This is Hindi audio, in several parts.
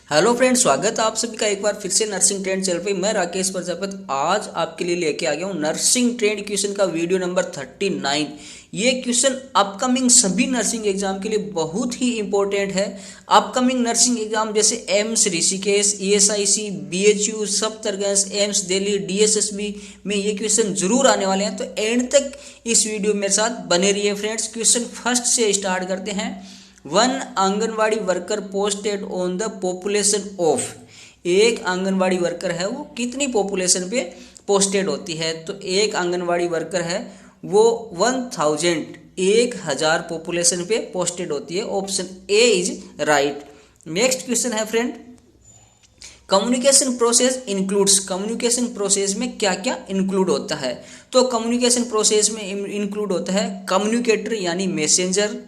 हेलो फ्रेंड्स, स्वागत है आप सभी का एक बार फिर से नर्सिंग ट्रेंड चैनल पे। मैं राकेश प्रजापति आज आपके लिए लेके आ गया हूँ नर्सिंग ट्रेंड क्वेश्चन का वीडियो नंबर 39। ये क्वेश्चन अपकमिंग सभी नर्सिंग एग्जाम के लिए बहुत ही इंपॉर्टेंट है। अपकमिंग नर्सिंग एग्जाम जैसे AIIMS Rishikesh, ESIC, BHU, Safdarjung, AIIMS Delhi, DSSB में ये क्वेश्चन जरूर आने वाले हैं। तो एंड तक इस वीडियो मेरे साथ बने रहिए फ्रेंड्स। क्वेश्चन फर्स्ट से स्टार्ट करते हैं। One anganwadi worker posted on the population of, एक आंगनवाड़ी वर्कर है वो कितनी पॉपुलेशन पे पोस्टेड होती है? तो एक आंगनवाड़ी वर्कर है वो 1000 पॉपुलेशन पे पोस्टेड होती है। Option A is right. Next question है friend, communication process includes, communication process में क्या क्या इंक्लूड होता है? तो कम्युनिकेशन प्रोसेस में इंक्लूड होता है कम्युनिकेटर यानी मैसेंजर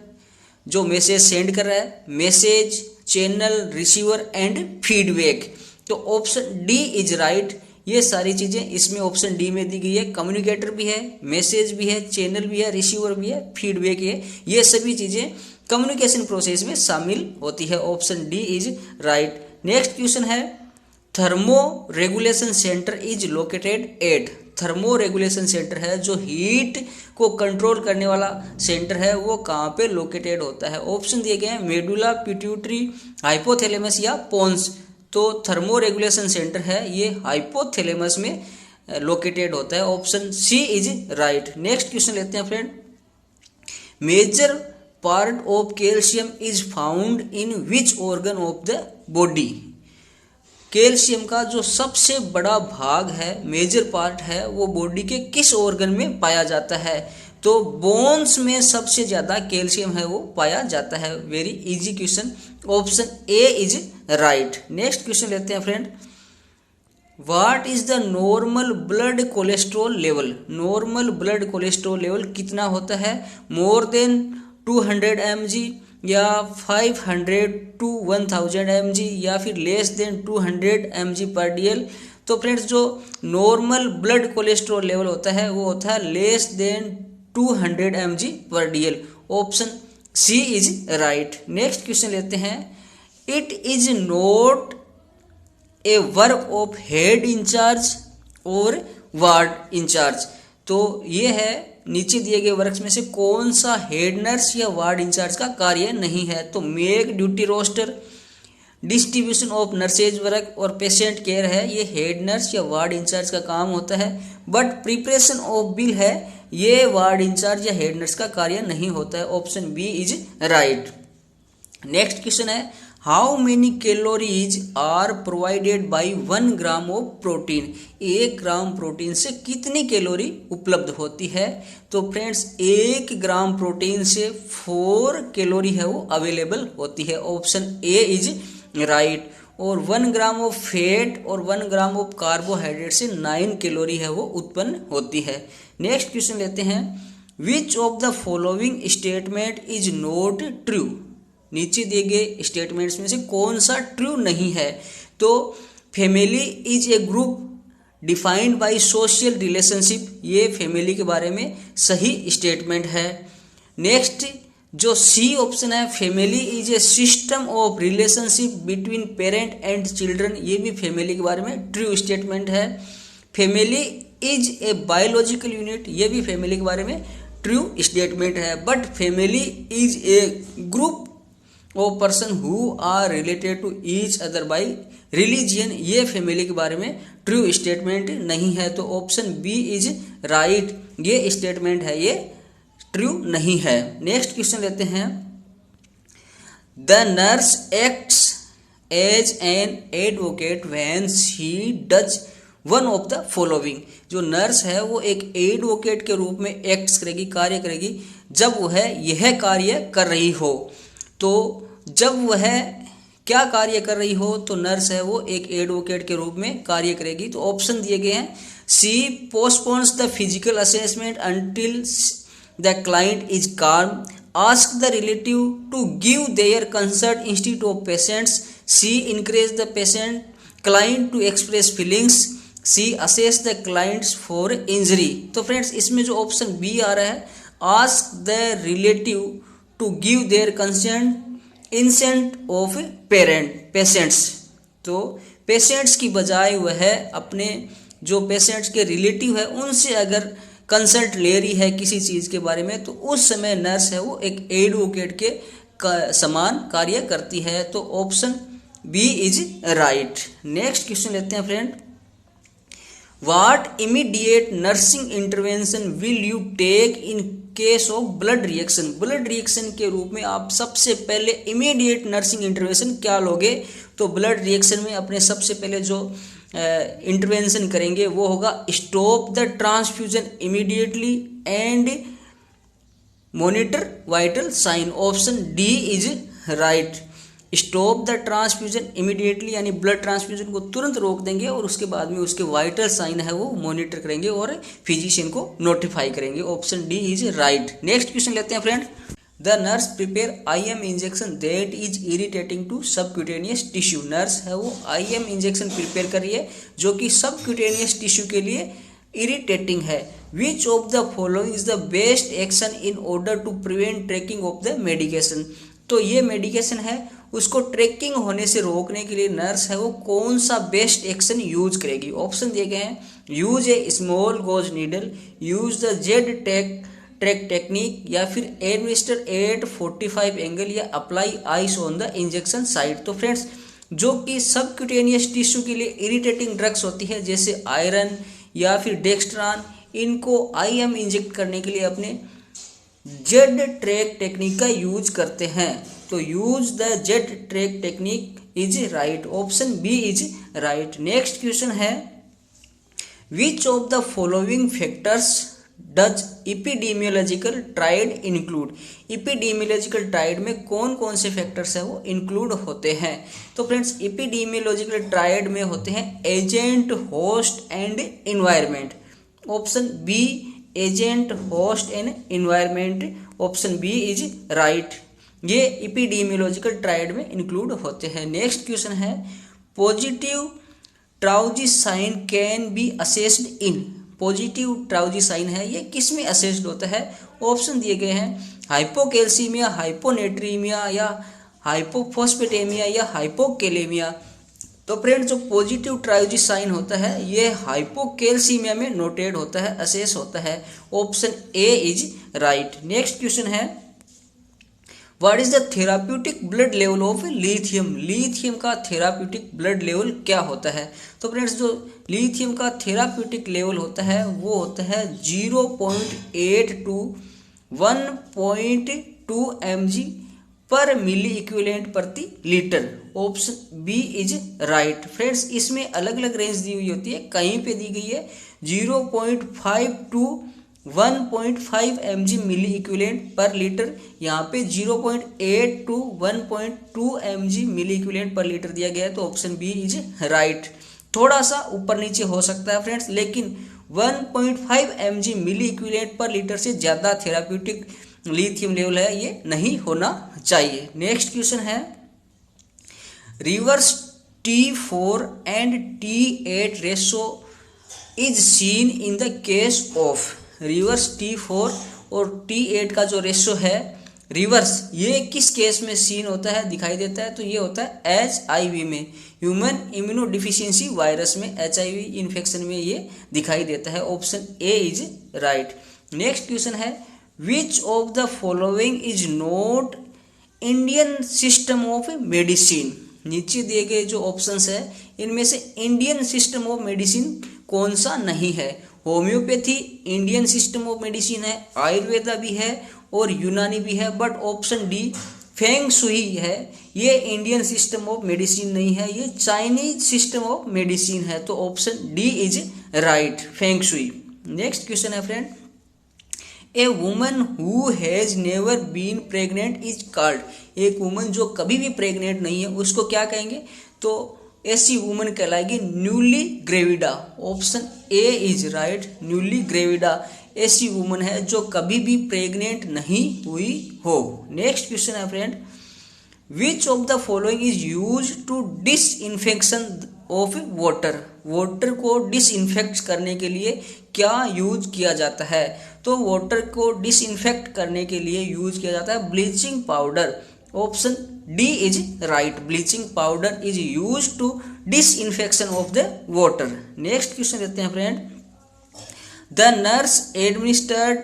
जो मैसेज सेंड कर रहा है, message, channel, receiver and feedback. तो ऑप्शन डी इज राइट। ये सारी चीजें इसमें ऑप्शन डी में दी गई है। कम्युनिकेटर भी है, मैसेज भी है, चैनल भी है, रिसीवर भी है, फीडबैक है। ये सभी चीजें कम्युनिकेशन प्रोसेस में शामिल होती है। Option D is right. Next question है, thermo regulation centre is located at, thermo regulation centre है जो हीट को कंट्रोल करने वाला सेंटर है वो कहाँ पे लोकेटेड होता है? ऑप्शन दिए गए हैं मेडुला, पिट्यूटरी, हाइपोथैलेमस या पोन्स। तो थर्मो रेगुलेशन सेंटर है ये हाइपोथैलेमस में लोकेटेड होता है। Option C is right. Next question लेते हैं friend, major part of calcium is found in which organ of the body? Calcium का जो सबसे बड़ा भाग है, मेजर पार्ट है, वो बॉडी के किस ऑर्गन में पाया जाता है? तो बोन्स में सबसे ज्यादा कैल्शियम है वो पाया जाता है। Very easy question. Option A is right. Next question लेते हैं friend, what is the normal blood cholesterol level? Normal blood cholesterol level कितना होता है? मोर देन 200 mg या 500 to 1000 mg या फिर less than 200 mg per DL? तो फ्रेंड्स जो नॉर्मल ब्लड कोलेस्ट्रॉल लेवल होता है वो होता है less than 200 mg per DL। Option C is right. Next question लेते हैं, it is not a work of head incharge और वार्ड इंचार्ज। तो ये है नीचे दिए गए वर्क्स में से कौन सा हेड नर्स या वार्ड इंचार्ज का कार्य नहीं है? तो make duty roster, distribution of nurses work और पेशेंट केयर है, ये हेड नर्स या वार्ड इंचार्ज का काम होता है। बट प्रिपरेशन ऑफ बिल है, ये वार्ड इंचार्ज या हेड नर्स का कार्य नहीं होता है। Option B is right. Next question है, how many calories are provided by 1 gram of protein? 1 gram protein से कितनी कैलोरी उपलब्ध होती है? तो फ्रेंड्स 1 ग्राम प्रोटीन से 4 कैलोरी है वो अवेलेबल होती है। Option A is right. और 1 ग्राम ऑफ फैट और 1 ग्राम ऑफ कार्बोहाइड्रेट से 9 कैलोरी है वो उत्पन्न होती है। नेक्स्ट क्वेश्चन लेते हैं, विच of the following statement is not true? नीचे दिए गए स्टेटमेंट्स में से कौन सा ट्रू नहीं है? तो family is a group defined by social relationship, ये फैमिली के बारे में सही स्टेटमेंट है। नेक्स्ट जो सी ऑप्शन है, family is a system of relationship between parent and children, ये भी फैमिली के बारे में ट्रू स्टेटमेंट है। Family is a biological unit, ये भी फैमिली के बारे में ट्रू स्टेटमेंट है। But family is a group of person who are related to each other by religion, ये फैमिली के बारे में ट्रू स्टेटमेंट नहीं है। तो ऑप्शन बी इज राइट, ये स्टेटमेंट है ये ट्रू नहीं है। नेक्स्ट क्वेश्चन लेते हैं, the nurse acts as an advocate when she does one of the following. जो नर्स है वो एक एडवोकेट के रूप में एक्ट करेगी, कार्य करेगी जब वह यह कार्य कर रही हो। तो जब वह क्या कार्य कर रही हो तो नर्स है वो एक एडवोकेट के रूप में कार्य करेगी। तो ऑप्शन दिए गए हैं, C postpones the physical assessment until the client is calm, ask the relative to give their consent instead of patients, C encourage the patient client to express feelings, C assess the clients for injury। तो फ्रेंड्स इसमें जो ऑप्शन बी आ रहा है, ask the relative to give their consent इंसेंट ऑफ पेरेंट पेशेंट्स, तो पेशेंट्स की बजाय वह अपने जो पेशेंट्स के रिलेटिव है उनसे अगर कंसल्ट ले रही है किसी चीज़ के बारे में, तो उस समय नर्स है वो एक एडवोकेट के समान कार्य करती है। तो option B is right. Next question लेते हैं friend. What immediate nursing intervention will you take in case of blood reaction? Blood reaction के रूप में आप सबसे पहले इमीडिएट नर्सिंग इंटरवेंशन क्या लोगे? तो ब्लड रिएक्शन में अपने सबसे पहले जो इंटरवेंशन करेंगे वो होगा stop the transfusion immediately and monitor vital sign. Option D is right. Stop the transfusion immediately यानी ब्लड ट्रांसफ्यूजन को तुरंत रोक देंगे और उसके बाद में उसके वाइटल साइन है वो मॉनिटर करेंगे और फिजिशियन को नोटिफाई करेंगे। Option D is right. Next question लेते हैं friend. The nurse prepare IM injection that is irritating to subcutaneous tissue. Nurse है वो IM इंजेक्शन प्रिपेयर कर रही है जो कि सबक्यूटेनियस टिश्यू के लिए इरिटेटिंग है। Which of the following is the best action in order to prevent tracking of the medication? तो ये मेडिकेशन है उसको ट्रैकिंग होने से रोकने के लिए नर्स है वो कौन सा बेस्ट एक्शन यूज करेगी? ऑप्शन दिए गए हैं। Use A small goes needle, use the Z track technique, या फिर एडमिनिस्टर 845 एंगल, या apply ice on the injection site. तो फ्रेंड्स जो कि सबक्यूटेनियस टिश्यू के लिए इरिटेटिंग ड्रग्स होती है जैसे आयरन या फिर डेक्स्ट्रान, इनको IM इंजेक्ट करने के लिए अपने जेड ट्रैक टेक्निक का यूज करते हैं। तो use the Z track technique is right. Option B is right. Next question है which of the following factors does epidemiological triad include? Epidemiological triad में कौन कौन से फैक्टर्स है वो इंक्लूड होते हैं? तो फ्रेंड्स इपिडेमियोलॉजिकल ट्रायड में होते हैं agent, host and environment. Option B agent, host and environment. Option B is right. ये इपिडेमियोलॉजिकल ट्रायड में इंक्लूड होते हैं। नेक्स्ट क्वेश्चन है positive Trousseau sign can be assessed in? Positive Trousseau sign है ये किस में असेस्ड होता है? ऑप्शन दिए गए हैं हाइपोकैल्सीमिया, हाइपोनेट्रीमिया, या हाइपोफॉस्फेटेमिया, या हाइपोकेलेमिया। तो फ्रेंड जो पॉजिटिव ट्राउजी साइन होता है ये हाइपोकैल्सीमिया में नोटेड होता है, असेस होता है। Option A is right. Next question है what is the therapeutic blood level of lithium? Lithium का थेराप्यूटिक ब्लड लेवल क्या होता है? तो फ्रेंड्स जो लिथियम का थेराप्यूटिक लेवल होता है वो होता है 0.8 to 1.2 mg per milliequivalent प्रति litre. Option B is right. Friends इसमें अलग अलग रेंज दी हुई होती है, कहीं पे दी गई है 0.5 to 1.5 mg milliequivalent per litre, यहाँ पे 0.8 to 1.2 mg milliequivalent per litre दिया गया है। तो ऑप्शन बी इज राइट। थोड़ा सा ऊपर नीचे हो सकता है फ्रेंड्स, लेकिन 1.5 mg milliequivalent per litre से ज़्यादा थेराप्यूटिक लिथियम लेवल है ये नहीं होना चाहिए। नेक्स्ट क्वेश्चन है reverse T4 and T8 ratio is seen in the case of? Reverse T4 और T8 का जो रेशो है रिवर्स, ये किस केस में सीन होता है, दिखाई देता है? तो ये होता है HIV में, ह्यूमन इम्यूनो डिफिशियंसी वायरस में, HIV इन्फेक्शन में ये दिखाई देता है। Option A is right. Next question है which of the following is not Indian system of medicine? नीचे दिए गए जो ऑप्शंस है इनमें से इंडियन सिस्टम ऑफ मेडिसिन कौन सा नहीं है? Homeopathy Indian system of medicine है, आयुर्वेदा भी है और यूनानी भी है, बट ऑप्शन डी फेंग सुई है, ये इंडियन सिस्टम ऑफ मेडिसिन नहीं है, ये चाइनीज सिस्टम ऑफ मेडिसिन है। तो ऑप्शन डी इज राइट, फेंग सुई। नेक्स्ट क्वेश्चन है friend a woman who has never been pregnant is called? एक वुमन जो कभी भी प्रेग्नेंट नहीं है उसको क्या कहेंगे? तो ऐसी वुमन कहलाएगी nulligravida. Option A is right, nulligravida ऐसी वुमन है जो कभी भी प्रेग्नेंट नहीं हुई हो। नेक्स्ट क्वेश्चन है friend which of the following is use to disinfection of water? Water को डिसइंफेक्ट करने के लिए क्या यूज किया जाता है? तो वाटर को डिसइंफेक्ट करने के लिए यूज किया जाता है bleaching powder. Option D is right, bleaching powder is use to disinfection of the water. Next question देते हैं friend, the nurse administered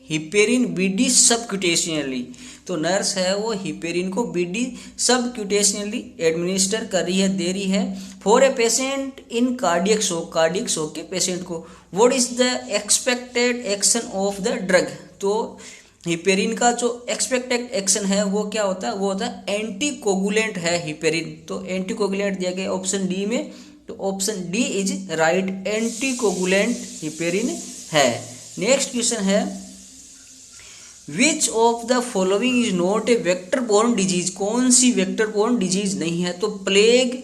heparin BD subcutaneously. तो नर्स है वो हिपेरिन को बीडी सबक्यूटेशनली एडमिनिस्टर कर रही है, दे रही है for a patient in cardiac shock के पेशेंट को। What is the expected action of the drug. तो हिपेरिन का जो एक्सपेक्टेड एक्शन है वो क्या होता है, वो होता है एंटीकोगुलेंट है हिपेरिन। तो एंटीकोगुलेंट दिया गया ऑप्शन डी में, तो option D is right, anticoagulant heparin है। नेक्स्ट क्वेश्चन है, which of the following is not A vector borne disease. कौन सी वेक्टर बोर्न डिजीज नहीं है। तो प्लेग,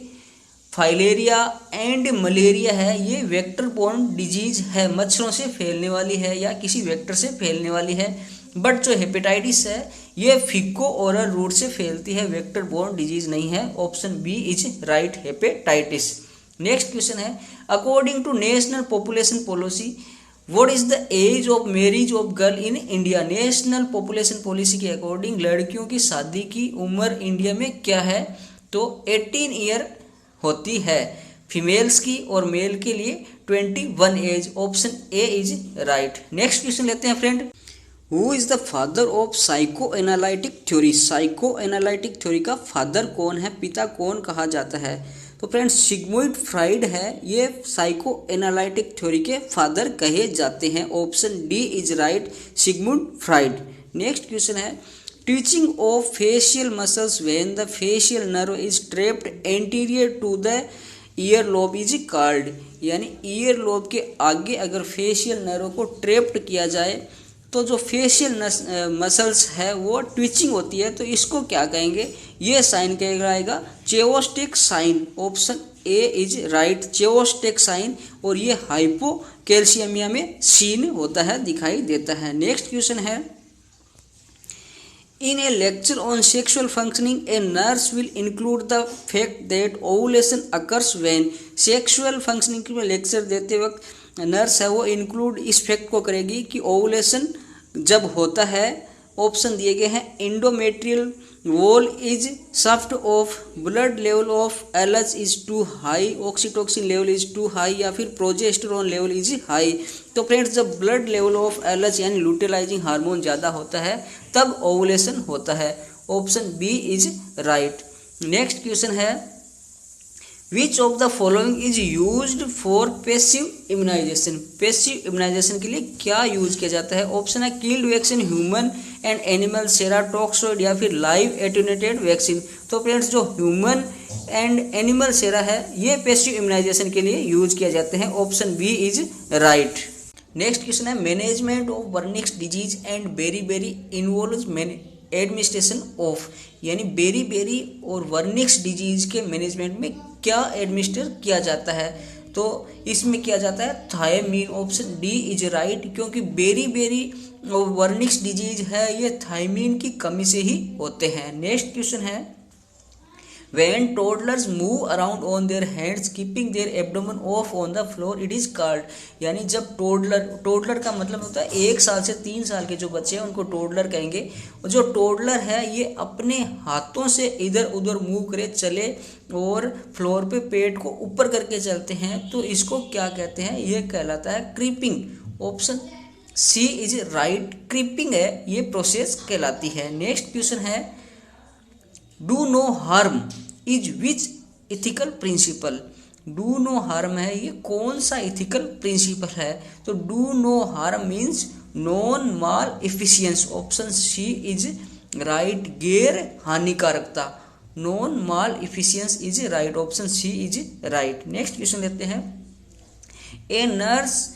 फाइलेरिया एंड मलेरिया है, ये वेक्टर बोर्न डिजीज है, मच्छरों से फैलने वाली है या किसी वेक्टर से फैलने वाली है। बट जो हेपेटाइटिस है ये फीको ओरल रूट से फैलती है, वेक्टर बोर्न डिजीज नहीं है। Option B is right, hepatitis. Next question है, according to national population policy what is the age of marriage of girl in India. National population policy के अकॉर्डिंग लड़कियों की शादी की उम्र इंडिया में क्या है। तो 18 ईयर होती है फीमेल्स की, और मेल के लिए 21 age. Option A is right. Next question लेते हैं friend, who is the father of psycho analytic theory. Psycho analytic theory का फादर कौन है, पिता कौन कहा जाता है। तो फ्रेंड्स सिगमुंड फ्राइड है, ये साइको एनालिटिक थ्योरी के फादर कहे जाते हैं। Option D is right, Sigmund Freud. Next question है, twitching of facial muscles when the facial nerve is tapped anterior to the ear lobe is called. यानी ईयर लोब के आगे अगर फेशियल नर्व को ट्रैप्ड किया जाए तो जो फेशियल मसल्स है वो ट्विचिंग होती है, तो इसको क्या कहेंगे, ये साइन कहलाएगा Chvostek sign. Option A is right, Chvostek sign, और ये हाइपोकैल्शियमिया में सीन होता है, दिखाई देता है। नेक्स्ट क्वेश्चन है, in a lecture on sexual functioning a nurse will include the fact that ovulation occurs when. Sexual functioning के लेक्चर देते वक्त नर्स है वो इंक्लूड इस फैक्ट को करेगी कि ओवुलेशन जब होता है। ऑप्शन दिए गए हैं, endometrial wall is soft off, blood level of LH is too high, oxytocin level is too high, या फिर प्रोजेस्टेरोन लेवल इज हाई। तो फ्रेंड्स जब ब्लड लेवल ऑफ एलएच यानी लुटेलाइजिंग हार्मोन ज़्यादा होता है तब ओवुलेशन होता है। Option B is right. Next question है, which of the following is used for passive immunisation. Passive immunisation के लिए क्या यूज किया जाता है। ऑप्शन है killed vaccine, human and animal sera toxoid, या फिर लाइव एटेन्यूएटेड वैक्सीन। तो फ्रेंड्स जो ह्यूमन एंड एनिमल सेरा है ये पैसिव इम्यूनाइजेशन के लिए यूज किया जाते हैं। Option B is right. Next question है, management of Wernicke's disease and beri involves administration of. यानी बेरी और वर्निक्स डिजीज के मैनेजमेंट में क्या एडमिनिस्टर किया जाता है। तो इसमें किया जाता है thiamine. Option D is right, क्योंकि बेरी और वर्निक्स डिजीज है ये थायमीन की कमी से ही होते हैं। नेक्स्ट क्वेश्चन है, When toddlers move around on their hands, keeping their abdomen off on the floor, it is called। यानी जब टोडलर का मतलब होता है 1 साल से 3 साल के जो बच्चे हैं उनको टोडलर कहेंगे। और जो टोडलर है ये अपने हाथों से इधर उधर मूव करे, चले और फ्लोर पे पेट को ऊपर करके चलते हैं, तो इसको क्या कहते हैं, ये कहलाता है creeping. Option C is right, creeping है ये प्रोसेस कहलाती है। नेक्स्ट क्वेश्चन है, do no harm is which ethical principle. Do no harm है ये कौन सा इथिकल प्रिंसिपल है। तो do no harm means nonmaleficence. Option C is right, गैर हानिकारकता, nonmaleficence is right. Option C is right. Next question लेते हैं, a nurse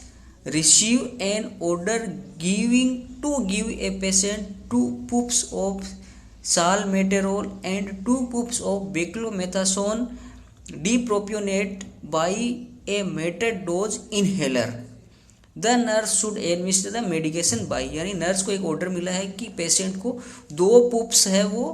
receive an order give a patient 2 puffs of salmeterol and 2 puffs of beclomethasone dipropionate by a metered dose inhaler. The nurse should administer the medication by। यानी नर्स को एक ऑर्डर मिला है कि पेशेंट को 2 puffs है वो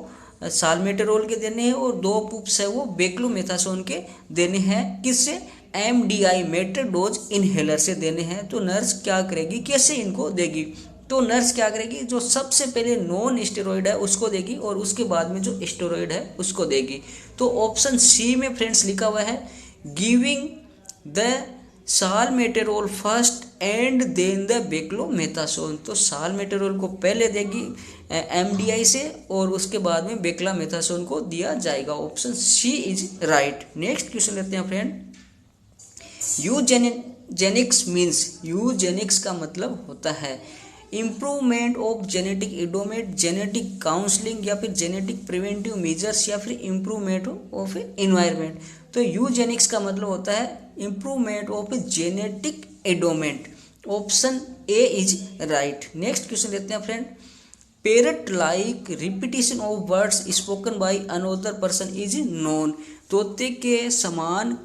साल्मेटेरोल के देने हैं और 2 puffs है वो बेक्लोमेथासोन के देने हैं। किससे, MDI मेटेड डोज इनहेलर से देने हैं। तो नर्स क्या करेगी, कैसे इनको देगी। तो नर्स क्या करेगी, जो सबसे पहले नॉन स्टेरॉइड है उसको देगी और उसके बाद में जो स्टेरॉइड है उसको देगी। तो ऑप्शन सी में फ्रेंड्स लिखा हुआ है giving the salmeterol first and then the beclomethasone. तो साल्मेटेरोल को पहले देगी एमडीआई से और उसके बाद में बेक्लोमेथासोन को दिया जाएगा। Option C is right. Next question लेते हैं फ्रेंड, यूजेनिक्स मीन्स, यूजेनिक्स का मतलब होता है improvement of genetic endowment, genetic counselling या फिर जेनेटिक प्रिवेंटिव मेजर्स या फिर इम्प्रूवमेंट ऑफ एनवायरमेंट। तो यूजेनिक्स का मतलब होता है improvement of genetic endowment. Option A is right. Next question लेते हैं friend, parrot like repetition of words spoken by another person is known. तोते के समान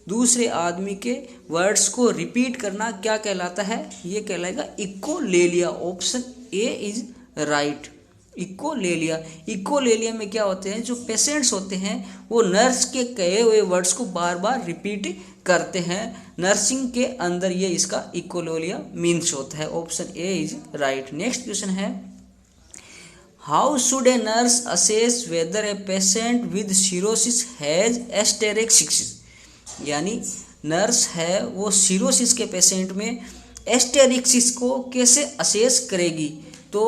दूसरे आदमी के वर्ड्स को रिपीट करना क्या कहलाता है, ये कहलाएगा echolalia. Option A is right, echolalia. Echolalia में क्या होते हैं, जो पेशेंट्स होते हैं वो नर्स के कहे हुए वर्ड्स को बार बार रिपीट करते हैं। नर्सिंग के अंदर ये इसका इकोलेलिया मीन्स होता है। Option A is right. Next question है, how should a nurse assess whether a patient with cirrhosis has asterixis. यानी नर्स है वो सिरोसिस के पेशेंट में एस्टेरिक्सिस को कैसे असेस करेगी। तो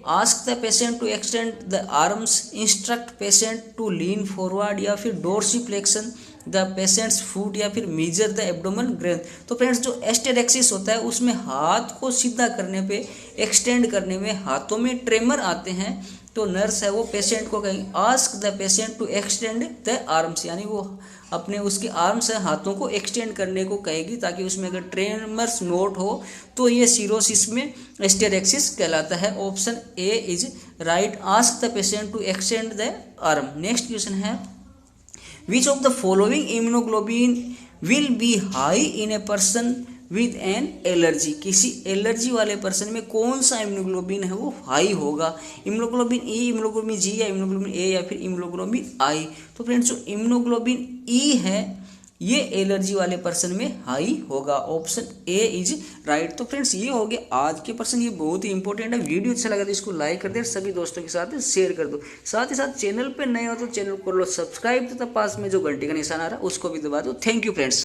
ask the patient to extend the arms, instruct patient to lean forward या फिर डोर्सिफ्लेक्शन द पेशेंट्स फुट या फिर मेजर द एब्डोमेन ग्रेथ। तो फ्रेंड्स जो एस्टेरिक्सिस होता है उसमें हाथ को सीधा करने पे, एक्सटेंड करने में हाथों में ट्रेमर आते हैं। तो नर्स है वो पेशेंट को कहेंगे ask the patient to extend the arms, यानी वो अपने उसके आर्म्स है हाथों को एक्सटेंड करने को कहेगी ताकि उसमें अगर ट्रेमर्स नोट हो तो ये सिरोसिस में एस्टेरिक्सिस कहलाता है। Option A is right, ask the patient to extend the arm. Next question है, which of the following immunoglobulin will be high in a person with an allergy. किसी एलर्जी वाले पर्सन में कौन सा इम्यूनोग्लोबिन है वो हाई होगा, इम्यूनोग्लोबिन ई, इम्यूनोग्लोबिन जी या इम्यूनोग्लोबिन ए या फिर इम्यूनोग्लोबिन आई। तो फ्रेंड्स जो इम्यूनोग्लोबिन ई है ये एलर्जी वाले पर्सन में हाई होगा। Option A is right. तो फ्रेंड्स ये हो गया आज के पर्सन, ये बहुत ही इंपॉर्टेंट है। वीडियो अच्छा लगा तो इसको लाइक कर दे, सभी दोस्तों के साथ शेयर कर दो। साथ ही साथ चैनल पे नए हो तो चैनल को लो सब्सक्राइब तथा पास में जो घंटी का निशान आ रहा है उसको भी दबा दो। Thank you friends.